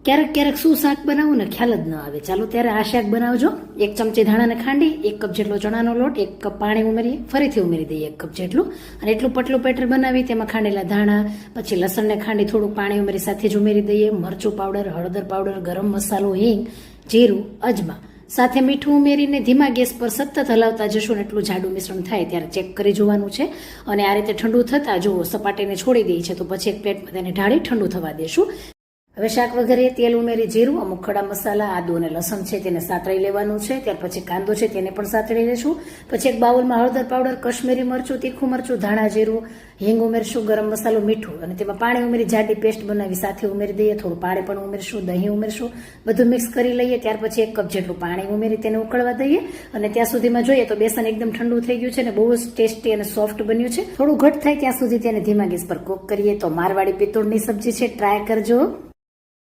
ક્યારેક ક્યારેક શું શાક બનાવવું ને ખ્યાલ જ ન આવે. ચાલો ત્યારે આ શાક બનાવજો. 1 ચમચી ધાણાને ખાંડી, 1 કપ જેટલો ચણાનો લોટ, 1 કપ પાણી ઉમેરીએ, ફરીથી ઉમેરી દઈએ 1 કપ જેટલું, અને એટલું પતલું બેટર બનાવી તેમાં ખાંડેલા ધાણા, પછી લસણને ખાંડી થોડું પાણી ઉમેરી સાથે જ ઉમેરી દઈએ, મરચું પાવડર, હળદર પાવડર, ગરમ મસાલો, હિંગ, જીરું, અજમા સાથે મીઠું ઉમેરીને ધીમા ગેસ પર સતત હલાવતા જશું ને એટલું જાડું મિશ્રણ થાય ત્યારે ચેક કરી જોવાનું છે. અને આ રીતે ઠંડુ થતાં જો સપાટીને છોડી દઈએ છે તો પછી એક પ્લેટમાં તેને ઢાળી ઠંડુ થવા દેશું. હવે શાક વઘારે તેલ ઉમેરી જીરું, અમુક ખડા મસાલા, આદુ અને લસણ છે તેને સાતળી લેવાનું છે. ત્યાર પછી કાંદો છે તેને પણ સાતળી લેશું. પછી એક બાઉલમાં હળદર પાવડર, કશ્મીરી મરચું, તીખું મરચું, ધાણા જીરું, હિંગ ઉમેરશું, ગરમ મસાલો, મીઠું અને તેમાં પાણી ઉમેરી જાડી પેસ્ટ બનાવી સાથે ઉમેરી દઈએ. થોડું પાણી પણ ઉમેરશું, દહીં ઉમેરશું, બધું મિક્સ કરી લઈએ. ત્યાર પછી 1 કપ જેટલું પાણી ઉમેરી તેને ઉકળવા દઈએ. અને ત્યાં સુધીમાં જોઈએ તો બેસન એકદમ ઠંડુ થઈ ગયું છે અને બહુ જ ટેસ્ટી અને સોફ્ટ બન્યું છે. થોડું ઘટ થાય ત્યાં સુધી તેને ધીમા ગેસ પર કૂક કરીએ. તો મારવાડી પિત્તોળની સબ્જી છે, ટ્રાય કરજો.